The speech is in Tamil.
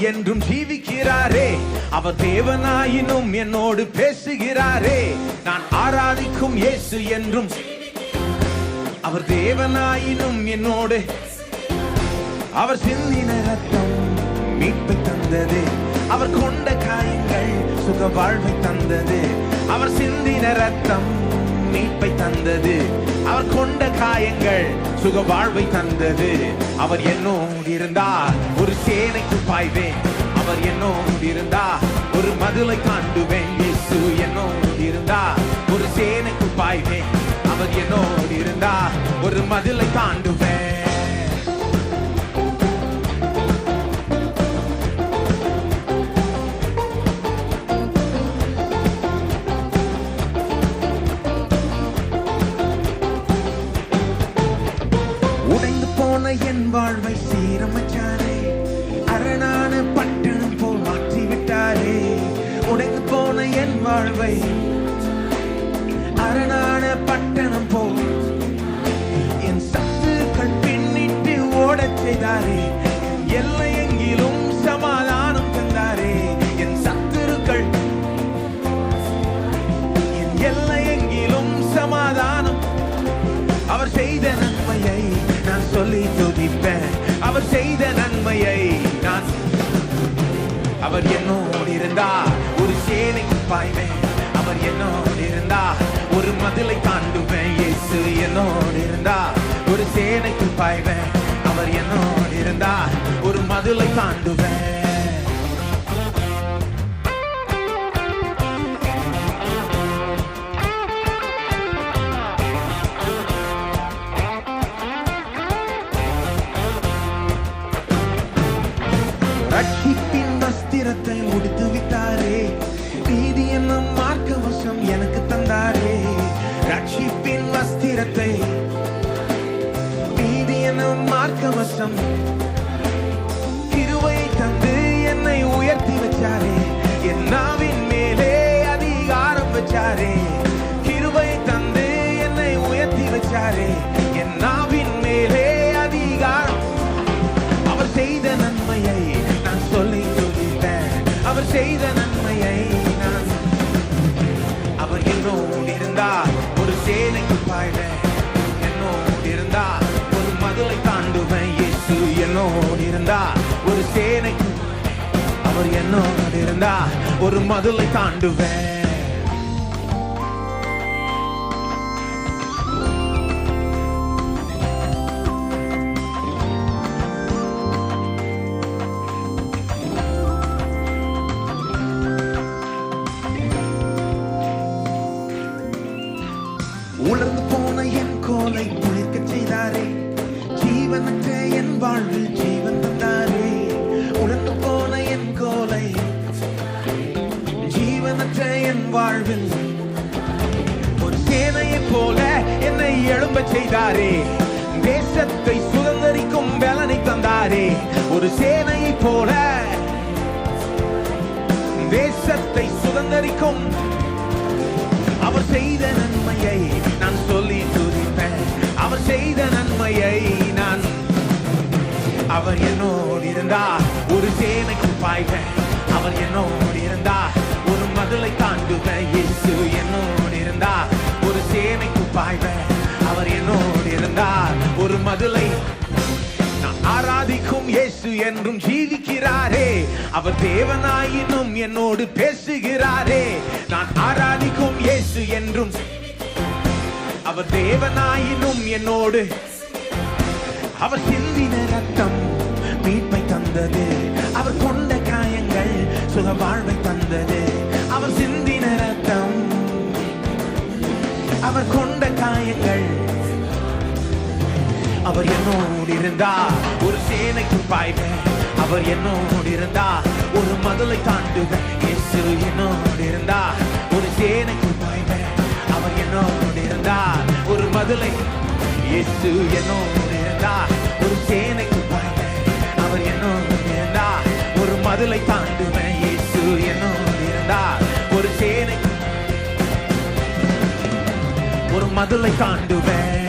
என்றும் ஜீவிக்கிறாரே. அவர் தேவனாயினும் என்னோடு பேசுகிறாரே. நான் ஆராதிக்கும் இயேசு என்றும், அவர் தேவனாயினும் என்னோடு. அவர் சிந்தின ரத்தம் மீட்பை தந்தது. அவர் கொண்ட காயங்கள் சுக வாழ்வை தந்தது. அவர் சிந்தின ரத்தம் மீட்பை தந்தது. அவர் கொண்ட காயங்கள் சுக வாழ்வை தந்தது. அவர் என்னோடு இருந்தார் ஒரு சேனைக்கு பாய்வேன். அவர் என்னோடு இருந்தார் ஒரு மதிலை தாண்டுவேன். இயேசு என்னோடு இருந்தார் ஒரு சேனைக்கு பாய்வேன். அவர் என்னோடு இருந்தார் ஒரு மதிலை தாண்டுவேன். உடைந்து போன என் வாழ்வை சீரமைச்சாரே. அரணான பட்டணம் போல் மாற்றி விட்டாரே. உடைந்து போன என் வாழ்வை அரணான பட்டணம் போல் என் சத்துக்கள் பின்னிட்டு ஓடச் செய்தாரே. எல்லை எங்கிலும் சமாதானம் தந்தாரே. என் சத்துருக்கள் என் எல்லை எங்கிலும் சமாதானம். அவர் செய்த நன்மையை நான் சொல்லி துதிப்பேன். அவர் செய்த நன்மையை நான். அவர் என்னோடு இருந்தார் ஒரு சேனைக்கு பாய்வேன். அவர் என்னோடு இருந்தார் ஒரு மதிலை தாண்டுவேன். இயேசு என்னோடு இருந்தார் ஒரு சேனைக்கு பாய்வேன். அவர் என்னோடு இருந்தார் ஒரு மதிலை தாண்டுவேன். ரட்சிப்பின் வஸ்திரத்தை உடுத்து விட்டாரே. நீதி என்னும் மார்க்க வசம் எனக்கு தந்தாரே. ரட்சிப்பின் வஸ்திரத்தை நீதி என்னும் மார்க்க வசம் கிருபை தந்து என்னை உயர்த்தி வச்சாரே. என் நாவின் மேலே அதிகாரம் வச்சாரே. கிருபை தந்து என்னை உயர்த்தி வச்சாரே. என் நாவின் மேலே அதிகாரம். அவர் செய்த நன்மையை நான் சொல்லி துதிப்பேன். அவர் செய்த நன்மையை நான். அவர் என்னோடு இருந்தார் ஒரு சேனைக்கு பாய்வேன். என்னோடு இருந்தார் ஒரு மதிலை தாண்டுவேன். இயேசு என்னோடு இருந்தார் ஒரு சேனைக்கு. அவர் என்னோடு இருந்தார் ஒரு மதிலை தாண்டுவேன். உலர்ந்து போன என் கோலை குளிர்க்க செய்தாரே. ஜீவனற்ற என் வாழ்வில் ஜீவன் தந்தாரே. உலர்ந்து போன என் கோலை ஜீவனற்ற என் வாழ்வில் ஒரு சேனையை போல என்னை எழும்ப செய்தாரே. தேசத்தை சுதந்தரிக்கும் பலனை தந்தாரே. ஒரு சேனையை போல தேசத்தை சுதந்தரிக்கும். அவர் செய்த நன்மையை நான் சொல்லி துதிப்பேன். அவர் செய்த நன்மையை நான். அவர் என்னோடு இருந்தார் ஒரு சேனைக்கு பாய்வேன். அவர் என்னோடு இருந்தார் ஒரு மதிலை தாண்டுவேன். இயேசு என்னோடு இருந்தார் ஒரு சேனைக்கு பாய்வேன். அவர் என்னோடு இருந்தார் ஒரு மதிலை. நான் ஆராதிக்கும் இயேசு என்றும் ஜீவிக்கிறாரே. அவர் தேவனாயினும் என்னோடு பேசுகிறாரே. நான் ஆராதிக்கும் இயேசு என்றும், அவர் தேவனாயினும் என்னோடு. அவர் சிந்தின ரத்தம் மீட்பை தந்தது. அவர் கொண்ட காயங்கள் சுக வாழ்வை தந்தது. அவர் சிந்தின ரத்தம், அவர் கொண்ட காயங்கள். அவர் என்னோடு இருந்தார் ஒரு சேனைக்கு பாய்வேன். அவர் என்னோடு இருந்தார் ஒரு மதிலை தாண்டுவேன். இயேசு என்னோடு இருந்தார் ஒரு சேனைக்கு பாய்வேன். அவர் என்னோடு இருந்தார் ஒரு மதிலை. இயேசு என்னோடு இருந்தார் ஒரு சேனைக்கு பாய்வேன். அவர் என்னோடு இருந்தார் ஒரு மதிலை தாண்டுவேன். இயேசு என்னோடு இருந்தார் ஒரு சேனைக்கு ஒரு மதிலை தாண்டுவேன்.